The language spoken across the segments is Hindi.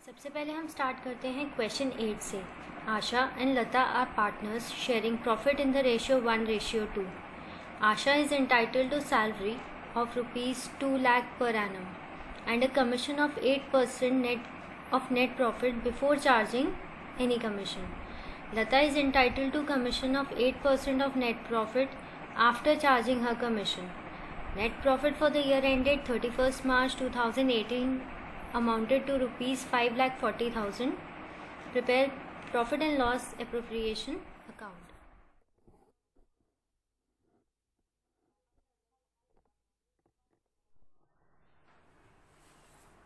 सबसे पहले हम स्टार्ट करते हैं क्वेश्चन 8 से। Asha and Lata are partners sharing profit in the ratio 1:2। Asha is entitled to salary of rupees 2 lakh per annum and a commission of 8% net profit before charging any commission. Lata is entitled to commission of 8% of net profit after charging her commission. Net profit for the year ended 31st March 2018 amounted to rupees 5,40,000. Prepare profit and loss appropriation account.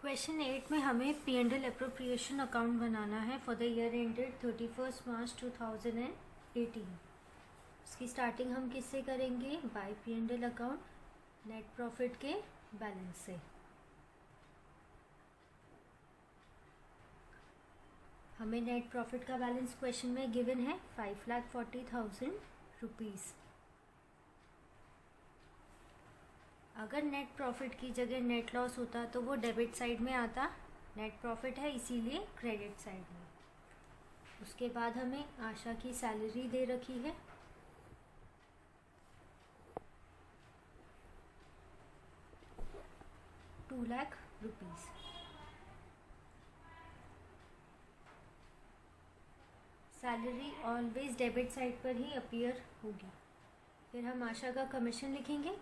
Question 8 में हमें P&L अप्रोप्रिएशन अकाउंट बनाना है for the year ended 31 March 2018। उसकी स्टार्टिंग हम किससे करेंगे? By P&L account net profit के बैलेंस से। हमें नेट प्रॉफिट का बैलेंस क्वेश्चन में गिवन है 5,40,000 रुपीज़। अगर नेट प्रॉफिट की जगह नेट लॉस होता तो वो डेबिट साइड में आता, नेट प्रॉफिट है इसीलिए क्रेडिट साइड में। उसके बाद हमें आशा की सैलरी दे रखी है, ₹2 lakh. Salary always debit side पर ही अपीयर होगी। फिर हम आशा का कमीशन लिखेंगे।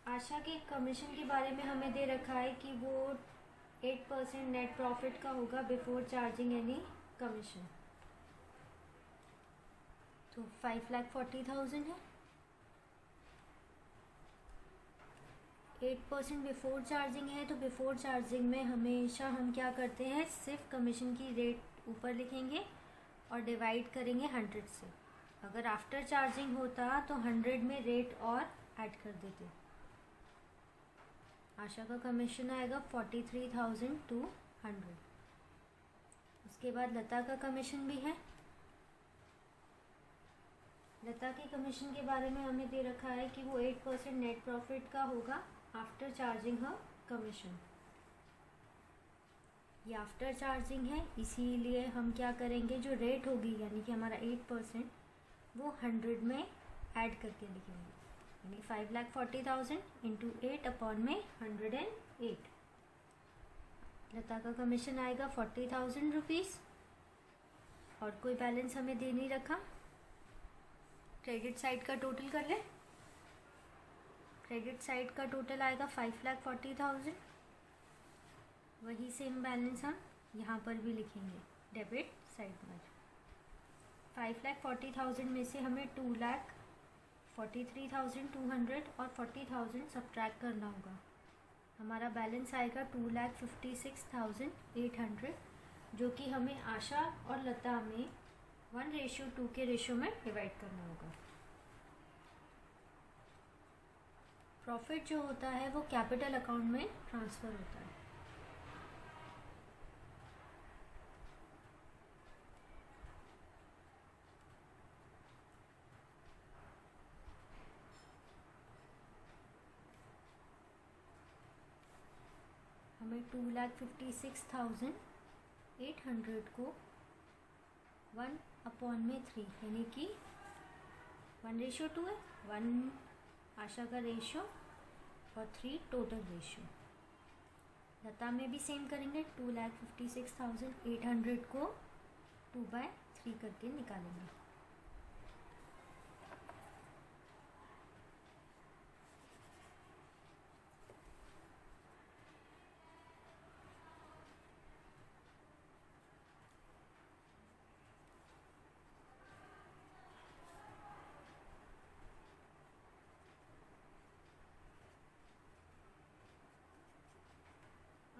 आशा के कमीशन के बारे में हमें दे रखा है कि वो 8% नेट प्रॉफिट का होगा बिफोर चार्जिंग एनी कमीशन। तो 5,40,000 है। 8% बिफोर चार्जिंग है, तो बिफोर चार्जिंग में हमेशा हम क्या करते हैं, सिर्फ कमीशन की रेट ऊपर लिखेंगे और डिवाइड करेंगे 100 से। अगर आफ्टर चार्जिंग होता तो 100 में रेट और ऐड कर देते। आशा का कमीशन आएगा 43,200। उसके बाद लता का कमीशन भी है। लता के कमीशन के बारे में हमें दे रखा है कि वो 8% नेट प्रॉफिट का होगा आफ्टर चार्जिंग हर कमीशन। ये आफ्टर चार्जिंग है, इसीलिए हम क्या करेंगे, जो रेट होगी यानी कि हमारा 8% वो 100 में ऐड करके लिखेंगे, यानी 5,40,000 इंटू 8 अपॉन में 108। लता का कमीशन आएगा 40,000 रुपीज़। और कोई बैलेंस हमें दे नहीं रखा। क्रेडिट साइड का टोटल कर ले। क्रेडिट साइड का टोटल आएगा 5,40,000। वही सेम बैलेंस हम यहाँ पर भी लिखेंगे डेबिट साइड में। 5,40,000 में से हमें 2,43,200 और 40,000 सब्ट्रैक्ट करना होगा। हमारा बैलेंस आएगा 2,56,800, जो कि हमें आशा और लता में 1:2 के रेशियो में डिवाइड करना होगा। प्रॉफिट जो होता है वो कैपिटल अकाउंट में ट्रांसफ़र होता है। हमें 2,56,800 को 1/3 यानी कि 1:2 है, 1 आशा का रेशियो और 3 टोटल रेशियो। लता में भी सेम करेंगे, 2,56,800 को 2/3 करके निकालेंगे।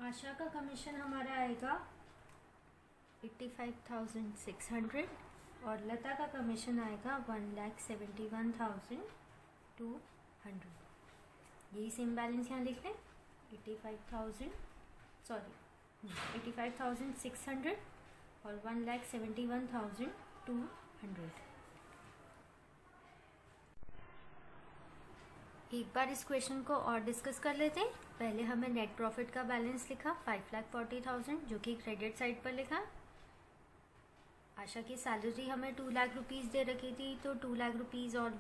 आशा का कमीशन हमारा आएगा 85,600 और लता का कमीशन आएगा 1,71,200। यही सेम बैलेंस यहाँ लिख लें, 85,600 और 1,71,200। एक बार इस क्वेश्चन को और डिस्कस कर लेते हैं। पहले हमें नेट प्रॉफिट का बैलेंस लिखा 5,40,000 जो कि क्रेडिट साइड पर लिखा। आशा की सैलरी हमें 2 लाख रुपीज़ दे रखी थी, तो 2 लाख रुपीज़ और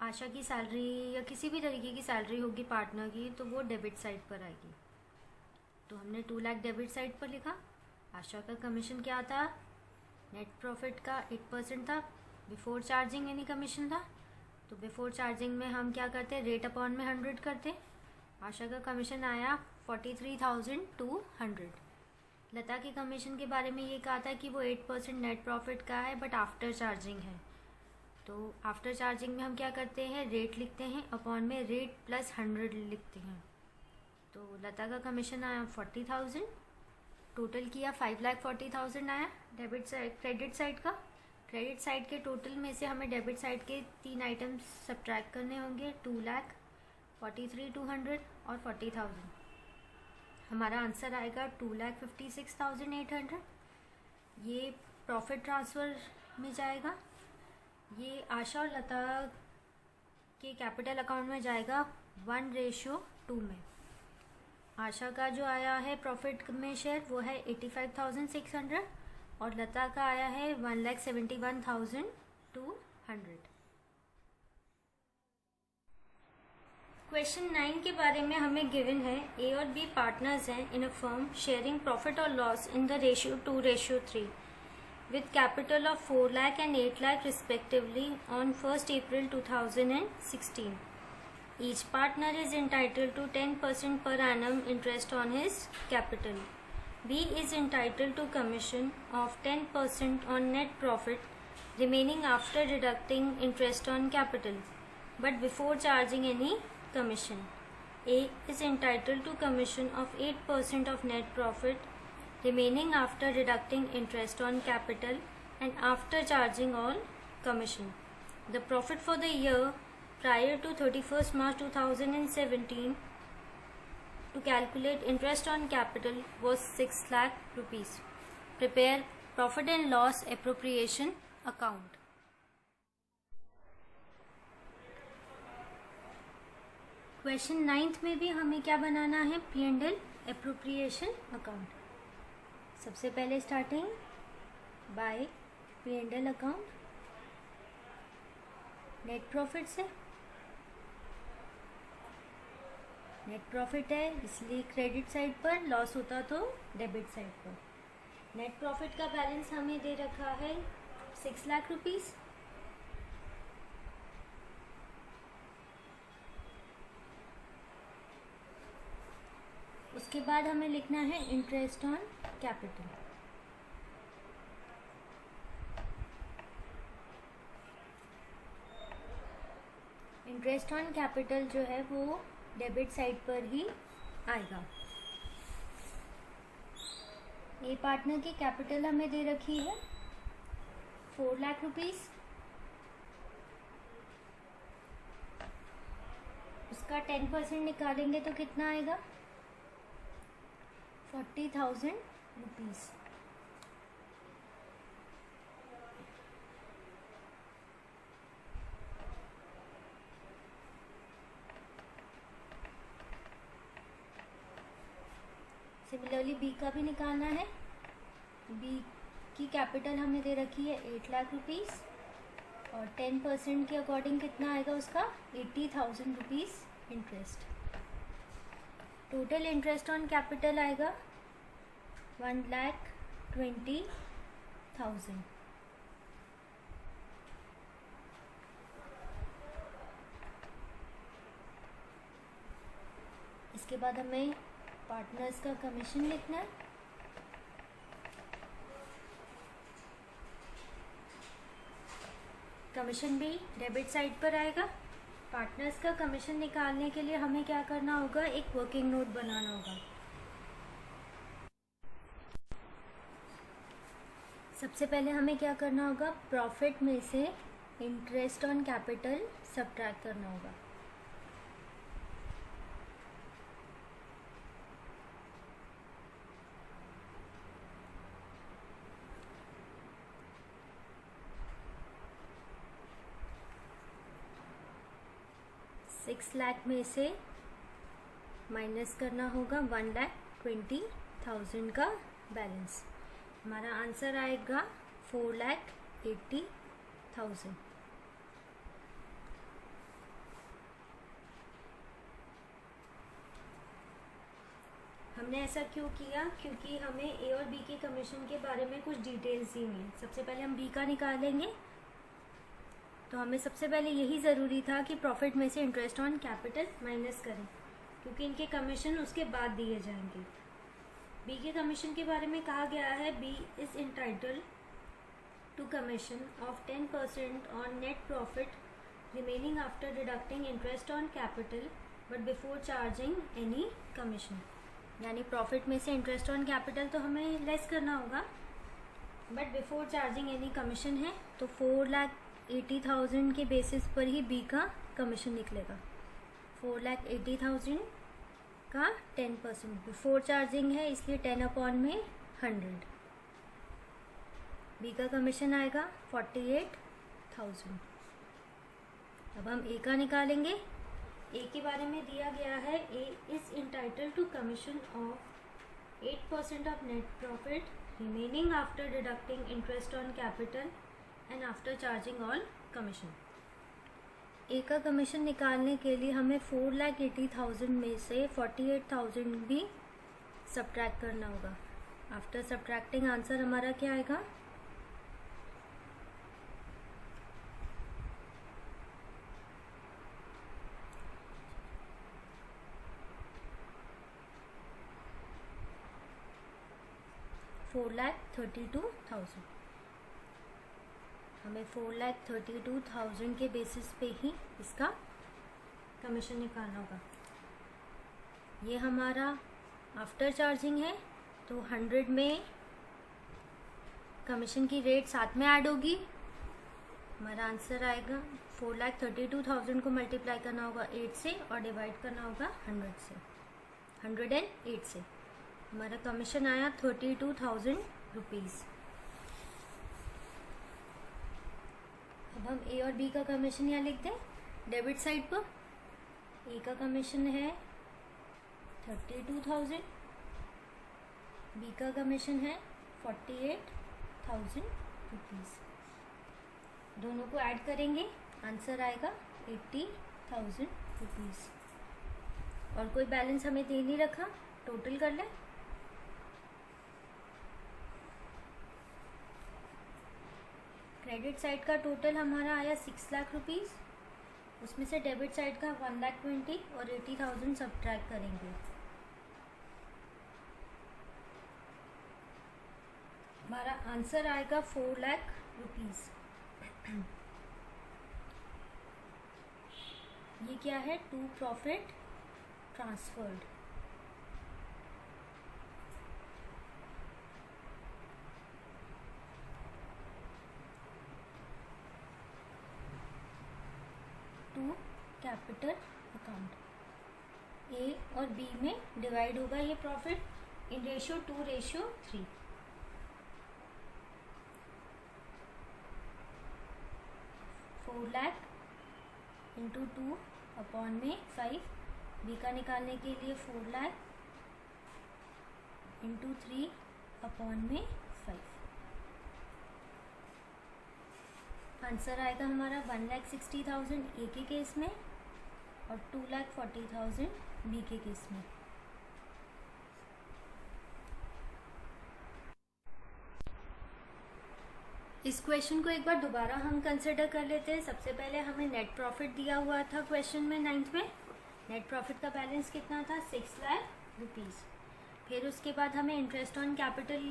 आशा की सैलरी या किसी भी तरीके की सैलरी होगी पार्टनर की, तो वो डेबिट साइड पर आएगी। तो हमने 2 लाख डेबिट साइड पर लिखा। आशा का कमीशन क्या था? नेट प्रॉफिट का 8% था, बिफोर चार्जिंग एनी कमीशन था। तो बिफोर चार्जिंग में हम क्या करते हैं, रेट अपॉन में 100 करते। आशा का कमीशन आया 43,200। लता के कमीशन के बारे में ये कहा था कि वो 8% नेट प्रॉफिट का है, बट आफ्टर चार्जिंग है। तो आफ्टर चार्जिंग में हम क्या करते हैं, रेट लिखते हैं, अपॉन में रेट प्लस 100 लिखते हैं। तो लता का कमीशन आया 40,000, टोटल किया 5,40,000 आया डेबिट साइड क्रेडिट साइड का। क्रेडिट साइड के टोटल में से हमें डेबिट साइड के 3 आइटम्स सब्ट्रैक्ट करने होंगे, 2 लाख, 43,200 और 40,000। हमारा आंसर आएगा 2,56,800। ये प्रॉफिट ट्रांसफ़र में जाएगा। ये आशा और लता के कैपिटल अकाउंट में जाएगा 1:2 में। आशा का जो आया है प्रॉफिट में शेयर वो है 85,600 और लता का आया है 1,71,200। क्वेश्चन 9 के बारे में हमें गिवन है ए और बी पार्टनर्स हैं इन अ फर्म शेयरिंग प्रॉफिट और loss in the ratio 2:3 with capital of 4 lakh and 8 lakh respectively on 1st April 2016. Each partner is entitled to 10% per annum interest on his capital. B is entitled to commission of 10% on net profit remaining after deducting interest on capital, but before charging any commission. A is entitled to commission of 8% of net profit remaining after deducting interest on capital and after charging all commission. The profit for the year prior to 31st March 2017 to calculate interest on capital was 6 lakh rupees. Prepare profit and loss appropriation account. Question 9th में भी हमें क्या बनाना है, P&L appropriation account। सबसे पहले starting by P&L account net profit से। नेट प्रॉफिट है इसलिए क्रेडिट साइड पर, लॉस होता तो डेबिट साइड पर। नेट प्रॉफिट का बैलेंस हमें दे रखा है 6 लाख रुपीज़। उसके बाद हमें लिखना है interest on capital. Interest on capital जो है वो डेबिट साइड पर ही आएगा। ए पार्टनर की कैपिटल हमें दे रखी है 4 लाख रुपीज़। उसका 10% निकालेंगे तो कितना आएगा, 40,000 रुपीज़। सिमिलरली बी का भी निकालना है। बी की कैपिटल हमें दे रखी है 8 लाख रुपीज़ और 10% के अकॉर्डिंग कितना आएगा उसका 80,000 rupees interest. Total interest on capital आएगा 1,20,000। इसके बाद हमें पार्टनर्स का कमीशन लिखना है। कमीशन भी डेबिट साइड पर आएगा। पार्टनर्स का कमीशन निकालने के लिए हमें क्या करना होगा, एक वर्किंग नोट बनाना होगा। सबसे पहले हमें क्या करना होगा, प्रॉफिट में से इंटरेस्ट ऑन कैपिटल सब्ट्रैक्ट करना होगा। 6 लाख में से माइनस करना होगा 1,20,000 का बैलेंस। हमारा आंसर आएगा 4,80,000। हमने ऐसा क्यों किया? क्योंकि हमें ए और बी के कमीशन के बारे में कुछ डिटेल्स दी हुई हैं। सबसे पहले हम बी का निकालेंगे, तो हमें सबसे पहले यही ज़रूरी था कि प्रॉफिट में से इंटरेस्ट ऑन कैपिटल माइनस करें, क्योंकि इनके कमीशन उसके बाद दिए जाएंगे। बी के कमीशन के बारे में कहा गया है, B is entitled to commission of 10% on net profit remaining after deducting interest on capital but before charging any commission. यानी प्रॉफिट में से इंटरेस्ट ऑन कैपिटल तो हमें लेस करना होगा, but before charging any commission है, तो 4,80,000 के बेसिस पर ही बी का कमीशन निकलेगा। 4,80,000 का 10% बिफोर चार्जिंग है, इसलिए 10/100 बी का कमीशन आएगा 48,000। अब हम ए का निकालेंगे। ए के बारे में दिया गया है, A is entitled to commission of 8% of net profit remaining after deducting interest on capital and after charging all commission. A का कमीशन निकालने के लिए हमें 4,80,000 में से 48,000 भी सब्ट्रैक्ट करना होगा। आफ्टर सब्ट्रैक्टिंग आंसर हमारा क्या आएगा? $4,32,000। हमें 4,32,000 के बेसिस पे ही इसका कमीशन निकालना होगा। ये हमारा आफ्टर चार्जिंग है, तो 100 में कमीशन की रेट साथ में ऐड होगी। हमारा आंसर आएगा 4,32,000 को मल्टीप्लाई करना होगा 8 से और डिवाइड करना होगा 108 से। हमारा कमीशन आया 32,000 रुपीज़। अब हम ए और बी का कमीशन यहाँ लिख दें डेबिट साइड पर। ए का कमीशन है 32,000, बी का कमीशन है 48,000 रुपीज़। दोनों को ऐड करेंगे, आंसर आएगा 80,000 रुपीज़। और कोई बैलेंस हमें दे नहीं रखा, टोटल कर लें। क्रेडिट साइड का टोटल हमारा आया 6 लाख रुपीज़, उसमें से डेबिट साइड का 1,20,000 और 80,000 सब्ट्रैक्ट करेंगे। हमारा आंसर आएगा 4 लाख रुपीज़। ये क्या है? To profit transferred. To capital account. A और बी में डिवाइड होगा ये profit in ratio 2:3। 4 lakh into 2/5। B का निकालने के लिए 4 लाख इंटू 3/5। आंसर आएगा हमारा 1,60,000 ए के केस में और 2,40,000 बी के केस में। इस क्वेश्चन को एक बार दोबारा हम कंसिडर कर लेते हैं। सबसे पहले हमें नेट प्रॉफिट दिया हुआ था क्वेश्चन में 9th में। नेट प्रॉफिट का बैलेंस कितना था? 6 लाख रुपीज़। फिर उसके बाद हमें इंटरेस्ट ऑन कैपिटल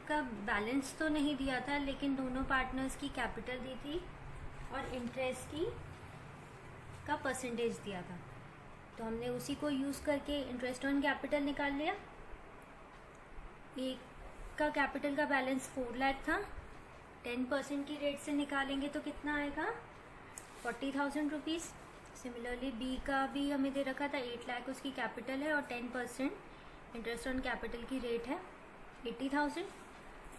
का बैलेंस तो नहीं दिया था, लेकिन दोनों पार्टनर्स की कैपिटल दी थी और इंटरेस्ट की का परसेंटेज दिया था, तो हमने उसी को यूज़ करके इंटरेस्ट ऑन कैपिटल निकाल लिया। एक का कैपिटल का बैलेंस 4 लाख था, 10% की रेट से निकालेंगे तो कितना आएगा? 40,000 रुपीज़। सिमिलरली बी का भी हमें दे रखा था 8 लाख उसकी कैपिटल है और 10% इंटरेस्ट ऑन कैपिटल की रेट है 80,000।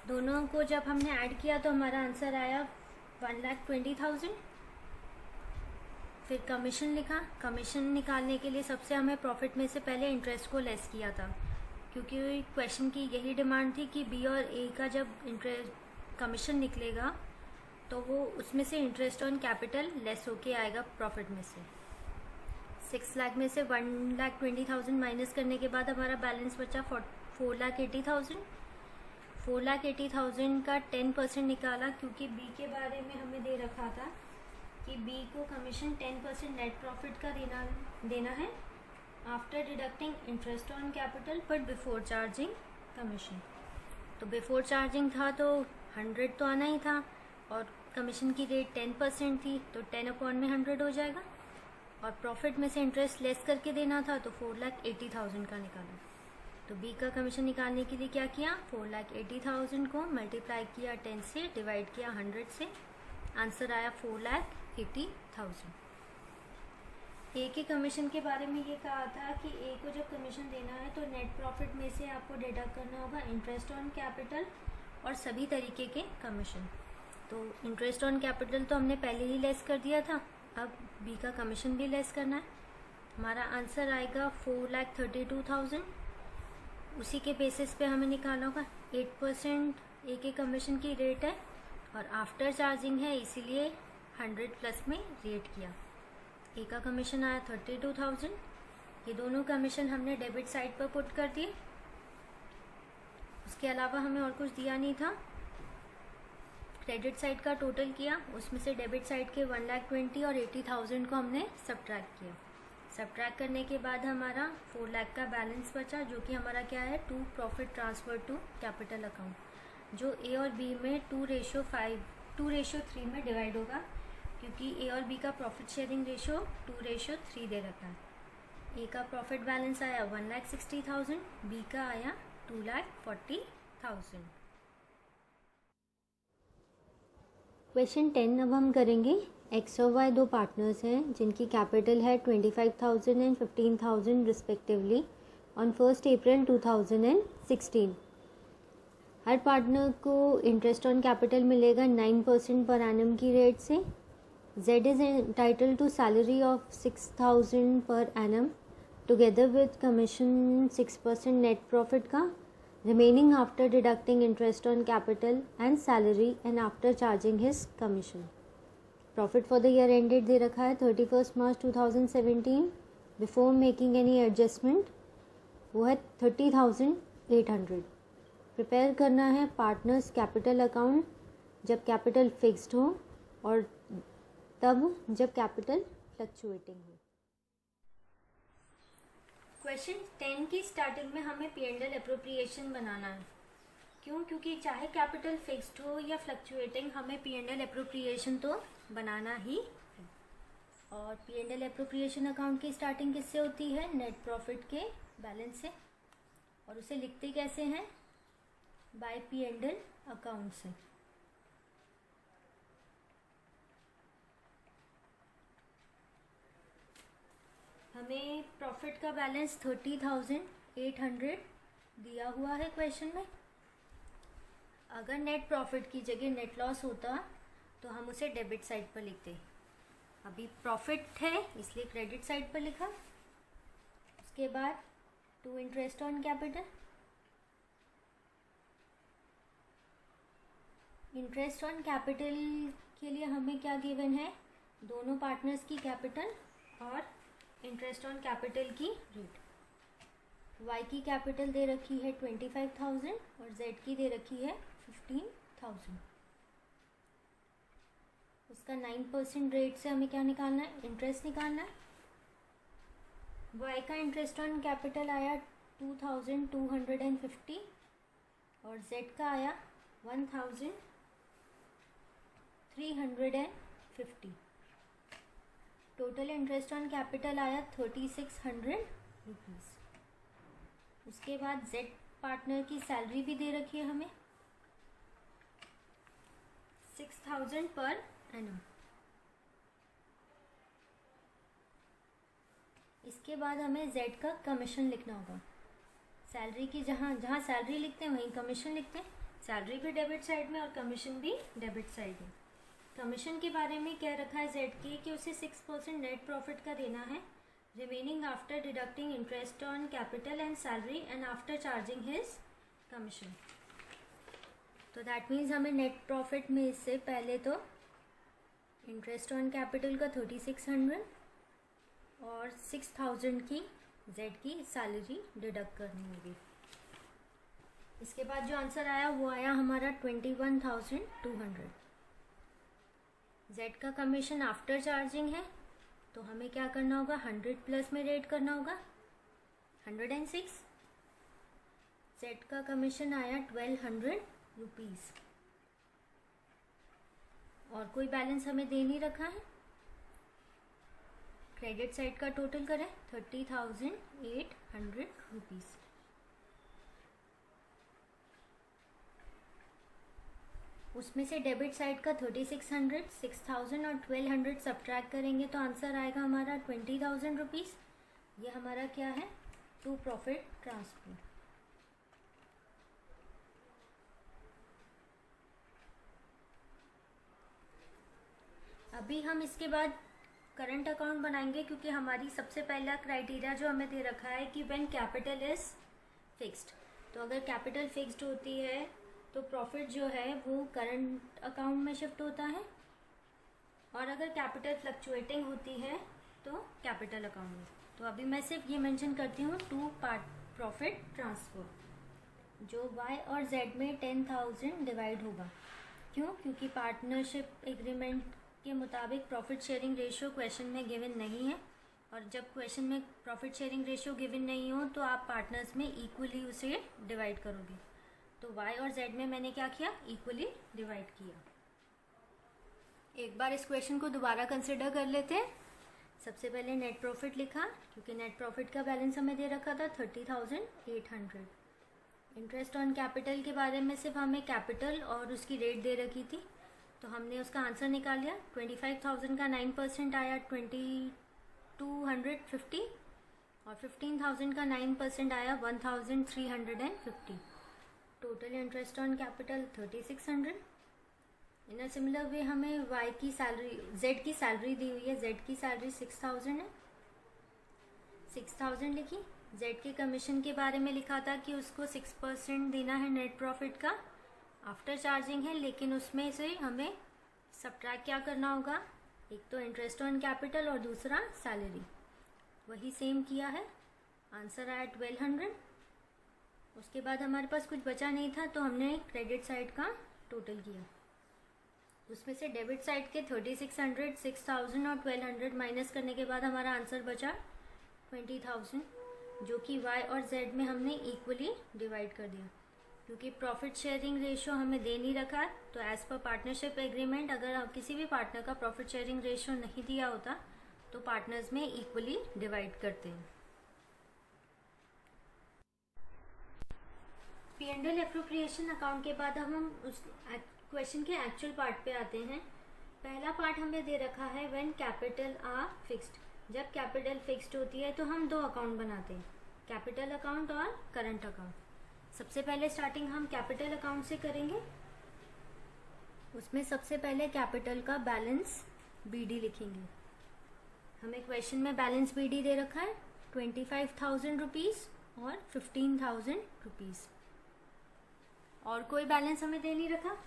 दोनों को जब हमने ऐड किया तो हमारा आंसर आया 1,20,000। फिर कमीशन लिखा। कमीशन निकालने के लिए सबसे हमें प्रॉफिट में से पहले इंटरेस्ट को लेस किया था, क्योंकि क्वेश्चन की यही डिमांड थी कि बी और ए का जब इंटरेस्ट कमीशन निकलेगा तो वो उसमें से इंटरेस्ट ऑन कैपिटल लेस होके आएगा प्रॉफिट में से। 6 लाख में से 1,20,000 माइनस करने के बाद हमारा बैलेंस बचा 4,80,000। 4,80,000 का 10% निकाला, क्योंकि बी के बारे में हमें दे रखा था कि बी को कमीशन 10% नेट प्रॉफिट का देना है after deducting interest on capital but before charging commission. तो बिफोर चार्जिंग था तो 100 तो आना ही था, और कमीशन की रेट 10% थी तो 10/100 हो जाएगा, और प्रॉफिट में से इंटरेस्ट लेस करके देना था तो 4,80,000 का निकाला। तो बी का कमीशन निकालने के लिए क्या किया, 4,80,000 को मल्टीप्लाई किया 10 से, डिवाइड किया 100 से, आंसर आया 4,80,000। ए के कमीशन के बारे में ये कहा था कि ए को जब कमीशन देना है तो नेट प्रॉफिट में से आपको डिडक्ट करना होगा इंटरेस्ट ऑन कैपिटल और सभी तरीके के कमीशन। तो इंटरेस्ट ऑन कैपिटल तो हमने पहले ही लेस कर दिया था, अब बी का कमीशन भी लेस करना है। हमारा आंसर आएगा 4,32,000। उसी के बेसिस पे हमें निकालना होगा। 8% ए के कमीशन की रेट है और आफ्टर चार्जिंग है, इसीलिए 100 प्लस में रेट किया। ए का कमीशन आया 32,000। ये दोनों कमीशन हमने डेबिट साइड पर पुट कर दिए। उसके अलावा हमें और कुछ दिया नहीं था। क्रेडिट साइड का टोटल किया, उसमें से डेबिट साइड के 1,20,000 और 80,000 को हमने सब्ट्रैक्ट किया। सब्ट्रैक्ट करने के बाद हमारा 4 लाख का बैलेंस बचा, जो कि हमारा क्या है, to profit transfer to capital account, जो ए और बी में 2:3 में डिवाइड होगा, क्योंकि ए और बी का प्रॉफिट शेयरिंग रेशियो 2:3 दे रखा है। ए का प्रॉफिट बैलेंस आया 1,60,000, बी का आया 2,40,000। क्वेश्चन 10 अब हम करेंगे। एक्स और वाई दो पार्टनर्स हैं जिनकी कैपिटल है 25,000 and 15,000 respectively on 1 April 2016। Her partner को इंटरेस्ट ऑन कैपिटल मिलेगा 9% पर एनम की रेट से। Z is entitled to salary of 6,000 per annum together with commission 6% net profit का, remaining after deducting interest on capital and salary and after charging his commission. Profit for the year ended दे रखा है 31 March 2017 before making any adjustment, वो है 30,800। प्रिपेयर करना है पार्टनर्स कैपिटल अकाउंट जब कैपिटल फिक्स्ड हो और तब जब कैपिटल फ्लक्चुएटिंग हो। क्वेश्चन 10 की स्टार्टिंग में हमें P&L एप्रोप्रिएशन बनाना है। क्यों? क्योंकि चाहे कैपिटल फिक्स्ड हो या फ्लक्चुएटिंग, हमें P&L एप्रोप्रिएशन तो बनाना ही है। और P&L एप्रोप्रिएशन अकाउंट की स्टार्टिंग किससे होती है? नेट प्रॉफिट के बैलेंस से, और उसे लिखते कैसे हैं? बाय P&L अकाउंट से। हमें प्रॉफिट का बैलेंस 30,800 दिया हुआ है क्वेश्चन में। अगर नेट प्रॉफिट की जगह नेट लॉस होता तो हम उसे डेबिट साइड पर लिखते। अभी प्रॉफिट है इसलिए क्रेडिट साइड पर लिखा। उसके बाद to interest on capital. Interest on capital के लिए हमें क्या गिवन है? दोनों पार्टनर्स की कैपिटल और इंटरेस्ट ऑन कैपिटल की रेट। Y की कैपिटल दे रखी है 25,000 और Z की दे रखी है 15,000। उसका 9% रेट से हमें क्या निकालना है? इंटरेस्ट निकालना है। Y का इंटरेस्ट ऑन कैपिटल आया 2,250 और Z का आया 1,350। टोटल इंटरेस्ट ऑन कैपिटल आया 3,600 रुपीज़। उसके बाद Z पार्टनर की सैलरी भी दे रखी है हमें 6,000 पर एनम। इसके बाद हमें Z का कमीशन लिखना होगा। सैलरी की जहाँ सैलरी लिखते हैं वहीं कमीशन लिखते हैं। सैलरी भी डेबिट साइड में और कमीशन भी डेबिट साइड में। कमीशन के बारे में क्या रखा है जेड की कि उसे 6% नेट प्रॉफिट का देना है, remaining after deducting interest on capital and salary and after charging his commission. तो दैट मीन्स हमें नेट प्रॉफिट में इससे पहले तो इंटरेस्ट ऑन कैपिटल का 3600 और 6000 की जेड की सैलरी डिडक्ट करनी होगी। इसके बाद जो आंसर आया वो आया हमारा 21,200। जेड का कमीशन आफ्टर चार्जिंग है, तो हमें क्या करना होगा, 100 प्लस में रेट करना होगा 106। जेड का कमीशन आया 1200 रुपीज़ और कोई बैलेंस हमें दे नहीं रखा है। क्रेडिट साइड का टोटल करें 30,800 रुपीज़। उसमें से डेबिट साइड का 3600, 6000 और 1200 सब्ट्रैक्ट करेंगे तो आंसर आएगा हमारा 20,000 रुपीज़। ये हमारा क्या है, टू प्रॉफिट ट्रांसफर। अभी हम इसके बाद करंट अकाउंट बनाएंगे, क्योंकि हमारी सबसे पहला क्राइटेरिया जो हमें दे रखा है कि व्हेन कैपिटल इज फिक्स्ड। तो अगर कैपिटल फिक्स्ड होती है तो प्रॉफिट जो है वो करंट अकाउंट में शिफ्ट होता है, और अगर कैपिटल फ्लक्चुएटिंग होती है तो कैपिटल अकाउंट में। तो अभी मैं सिर्फ ये मेंशन करती हूँ टू पार्ट प्रॉफिट ट्रांसफर, जो वाई और जेड में 10,000 डिवाइड होगा। क्यों? क्योंकि पार्टनरशिप एग्रीमेंट के मुताबिक प्रॉफिट शेयरिंग रेशियो क्वेश्चन में गिवन नहीं है, और जब क्वेश्चन में प्रॉफिट शेयरिंग रेशियो गिवन नहीं हो तो आप पार्टनर्स में इक्वली उसे डिवाइड करोगे। तो y और z में मैंने क्या किया, इक्वली डिवाइड किया। एक बार इस क्वेश्चन को दोबारा कंसिडर कर लेते हैं। सबसे पहले नेट प्रॉफिट लिखा, क्योंकि नेट प्रॉफिट का बैलेंस हमें दे रखा था 30,800। इंटरेस्ट ऑन कैपिटल के बारे में सिर्फ हमें कैपिटल और उसकी रेट दे रखी थी, तो हमने उसका आंसर निकाल लिया। 25,000 का 9% आया 2250, और 15,000 का 9% आया 1,350। Total interest on capital 3600। In a similar way हमें y की सैलरी, z की सैलरी दी हुई है, z की सैलरी 6000 है, 6000 लिखी। z के कमीशन के बारे में लिखा था कि उसको 6% देना है नेट प्रॉफिट का, आफ्टर चार्जिंग है, लेकिन उसमें से हमें सब्ट्रैक्ट क्या करना होगा, एक तो इंटरेस्ट ऑन कैपिटल और दूसरा सैलरी। वही सेम किया है, आंसर आया 1200। उसके बाद हमारे पास कुछ बचा नहीं था, तो हमने क्रेडिट साइड का टोटल किया। उसमें से डेबिट साइड के 3600, 6000 और 1200 माइनस करने के बाद हमारा आंसर बचा 20,000, जो कि y और z में हमने इक्वली डिवाइड कर दिया। क्योंकि प्रॉफिट शेयरिंग रेशियो हमें दे नहीं रखा, तो एज पर पार्टनरशिप एग्रीमेंट अगर किसी भी पार्टनर का प्रॉफिट शेयरिंग रेशियो नहीं दिया होता तो पार्टनर्स में इक्वली डिवाइड करते हैं। P&L एप्रोप्रिएशन अकाउंट के बाद हम उस क्वेश्चन के एक्चुअल पार्ट पे आते हैं। पहला पार्ट हमें दे रखा है व्हेन कैपिटल आर फिक्स्ड। जब कैपिटल फिक्स्ड होती है तो हम दो अकाउंट बनाते हैं, कैपिटल अकाउंट और करंट अकाउंट। सबसे पहले स्टार्टिंग हम कैपिटल अकाउंट से करेंगे। उसमें सबसे पहले कैपिटल का बैलेंस BD लिखेंगे। हमें क्वेश्चन में बैलेंस BD दे रखा है 25,000 रुपीज़ और 15,000 रुपीज़, और कोई बैलेंस हमें दे नहीं रखा,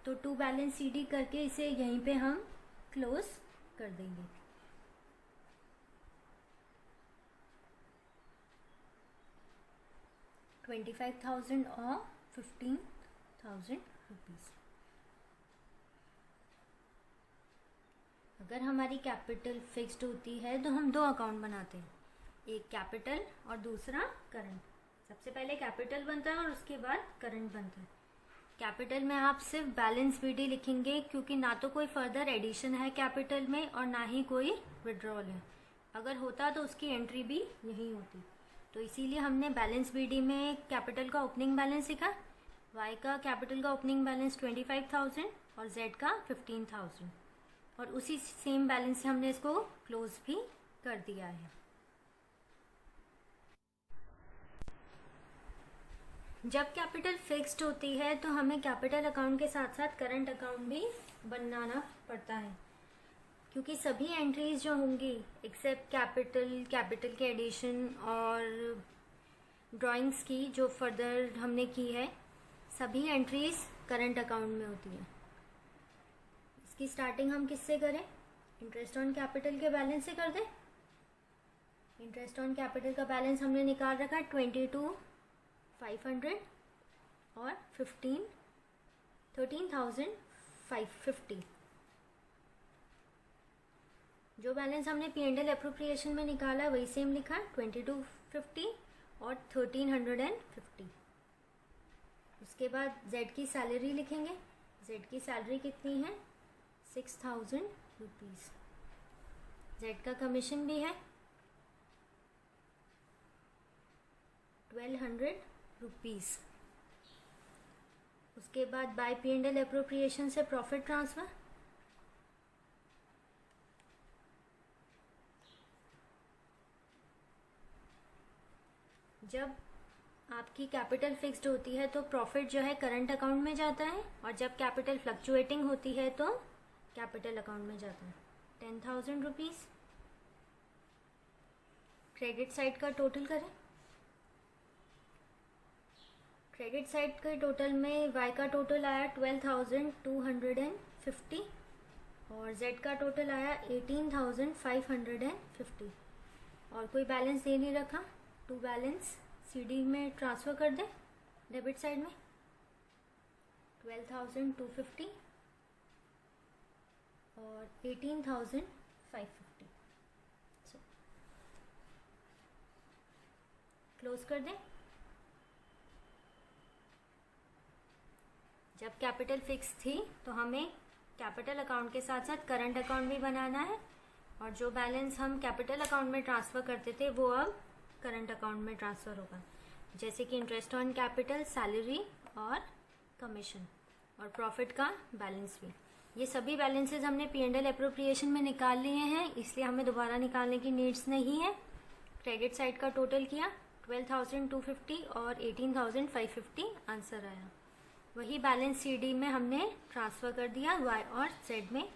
तो टू बैलेंस CD करके इसे यहीं पे हम क्लोज कर देंगे। $25,000 और 15,000 रुपीज़। अगर हमारी कैपिटल फिक्स्ड होती है तो हम दो अकाउंट बनाते हैं, एक कैपिटल और दूसरा करंट। सबसे पहले कैपिटल बनता है और उसके बाद करंट बनता है। कैपिटल में आप सिर्फ बैलेंस BD लिखेंगे, क्योंकि ना तो कोई फर्दर एडिशन है कैपिटल में और ना ही कोई विड्रॉल है। अगर होता तो उसकी एंट्री भी यही होती, तो इसीलिए हमने बैलेंस BD में कैपिटल का ओपनिंग बैलेंस लिखा। y का कैपिटल का ओपनिंग बैलेंस 25,000 और z का 15,000, और उसी सेम बैलेंस से हमने इसको क्लोज भी कर दिया है। जब कैपिटल फिक्स्ड होती है तो हमें कैपिटल अकाउंट के साथ साथ करंट अकाउंट भी बनाना पड़ता है, क्योंकि सभी एंट्रीज जो होंगी एक्सेप्ट कैपिटल के एडिशन और ड्राइंग्स की जो फर्दर हमने की है, सभी एंट्रीज करंट अकाउंट में होती है। इसकी स्टार्टिंग हम किससे करें? इंटरेस्ट ऑन कैपिटल के बैलेंस से कर दें। इंटरेस्ट ऑन कैपिटल का बैलेंस हमने निकाल रखा है 22,500 और 13,550। जो बैलेंस हमने P&L एप्रोप्रिएशन में निकाला वही सेम लिखा है 2250 और 1350। उसके बाद Z की सैलरी लिखेंगे। Z की सैलरी कितनी है? 6,000 रुपीज़। Z का कमीशन भी है 1,200 रुपीज़। उसके बाद बाय P&L एप्रोप्रिएशन से प्रॉफिट ट्रांसफ़र, जब आपकी कैपिटल फिक्स्ड होती है तो प्रॉफिट जो है करंट अकाउंट में जाता है, और जब कैपिटल फ्लक्चुएटिंग होती है तो कैपिटल अकाउंट में जाता है 10,000 रुपीज़। क्रेडिट साइड का टोटल करें। क्रेडिट साइड के टोटल में Y का टोटल आया 12,250 और Z का टोटल आया 18,550। और कोई बैलेंस दे नहीं रखा, टू बैलेंस CD में ट्रांसफ़र कर दें डेबिट साइड में 12,250 और 18,550। क्लोज कर दें। जब कैपिटल फिक्स थी तो हमें कैपिटल अकाउंट के साथ साथ करंट अकाउंट भी बनाना है, और जो बैलेंस हम कैपिटल अकाउंट में ट्रांसफ़र करते थे वो अब करंट अकाउंट में ट्रांसफ़र होगा, जैसे कि इंटरेस्ट ऑन कैपिटल, सैलरी और कमीशन और प्रॉफिट का बैलेंस भी। ये सभी बैलेंसेस हमने P&L एप्रोप्रिएशन में निकाल लिए हैं, इसलिए हमें दोबारा निकालने की नीड्स नहीं है। क्रेडिट साइड का टोटल किया 12,250 और 18,550 आंसर आया। वही बैलेंस CD में हमने ट्रांसफ़र कर दिया Y और Z में,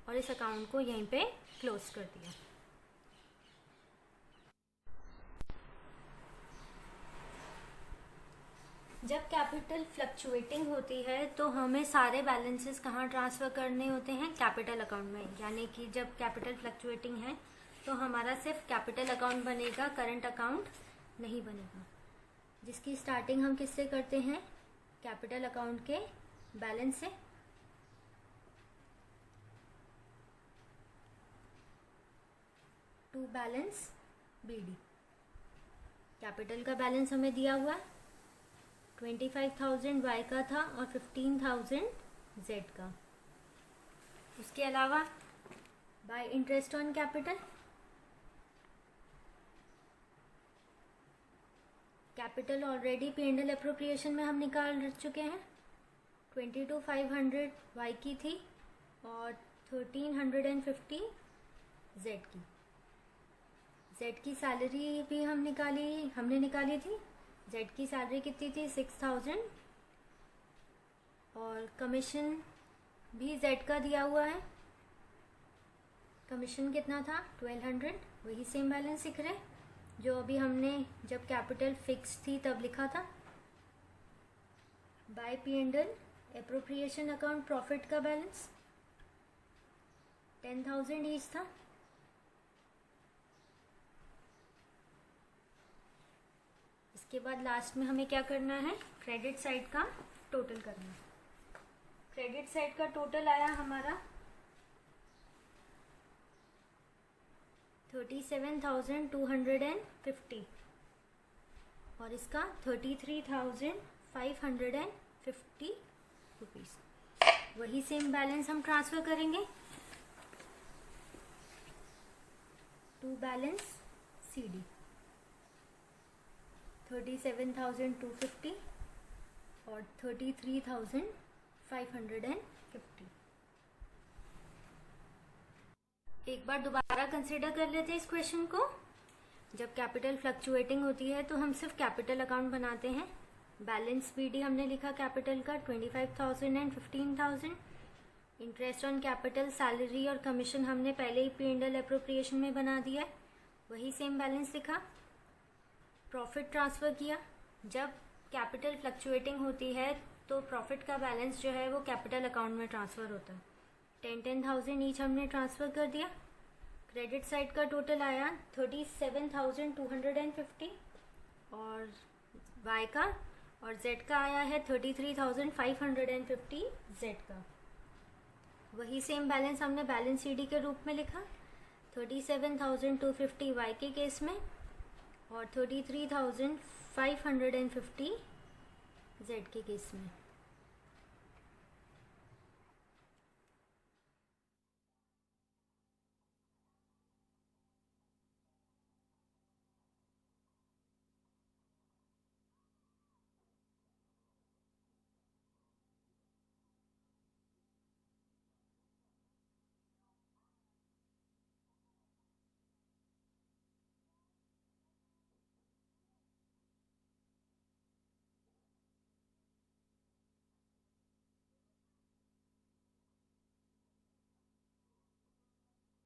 और इस अकाउंट को यहीं पे क्लोज कर दिया। जब कैपिटल फ्लक्चुएटिंग होती है तो हमें सारे बैलेंसेस कहाँ ट्रांसफ़र करने होते हैं? कैपिटल अकाउंट में। यानी कि जब कैपिटल फ्लक्चुएटिंग है तो हमारा सिर्फ कैपिटल अकाउंट बनेगा, करंट अकाउंट नहीं बनेगा। जिसकी स्टार्टिंग हम किससे करते हैं? कैपिटल अकाउंट के बैलेंस से। To balance BD। कैपिटल का बैलेंस हमें दिया हुआ है 25,000 Y का था और 15,000 Z का। उसके अलावा bye interest on capital, capital already P&L appropriation में हम निकाल चुके हैं। 22,500 Y की थी और 1,350 Z की। Z की सैलरी भी हमने निकाली थी। Z की सैलरी कितनी थी? 6,000 और कमीशन भी Z का दिया हुआ है। कमीशन कितना था? 1,200। वही सेम बैलेंस दिख रहे जो अभी हमने जब कैपिटल फिक्स थी तब लिखा था। By P&L appropriation account profit का बैलेंस 10,000 ईच था। इसके बाद लास्ट में हमें क्या करना है? क्रेडिट साइड का टोटल करना है। क्रेडिट साइड का टोटल आया हमारा 37,250 और इसका 33,550 रुपीज़। वही सेम बैलेंस हम ट्रांसफ़र करेंगे टू बैलेंस CD 37,250 और 33,550। एक बार दोबारा कंसिडर कर लेते हैं इस क्वेश्चन को। जब कैपिटल फ्लक्चुएटिंग होती है तो हम सिर्फ कैपिटल अकाउंट बनाते हैं, बैलेंस BD हमने लिखा कैपिटल का 25,000 and 15,000। Interest on capital, salary और कमीशन हमने पहले ही P&L एप्रोप्रिएशन में बना दिया है, वही सेम बैलेंस लिखा। प्रॉफिट ट्रांसफ़र किया। जब कैपिटल फ्लक्चुएटिंग होती है तो प्रॉफिट का बैलेंस जो है वो कैपिटल अकाउंट में ट्रांसफ़र होता है। 10,000 ईच हमने ट्रांसफ़र कर दिया। क्रेडिट साइड का टोटल आया 37,250 और Y का और Z का आया है 33,550 Z का। वही सेम बैलेंस हमने बैलेंस CD के रूप में लिखा। 37,250 Y के केस में और 33,550 Z के केस में।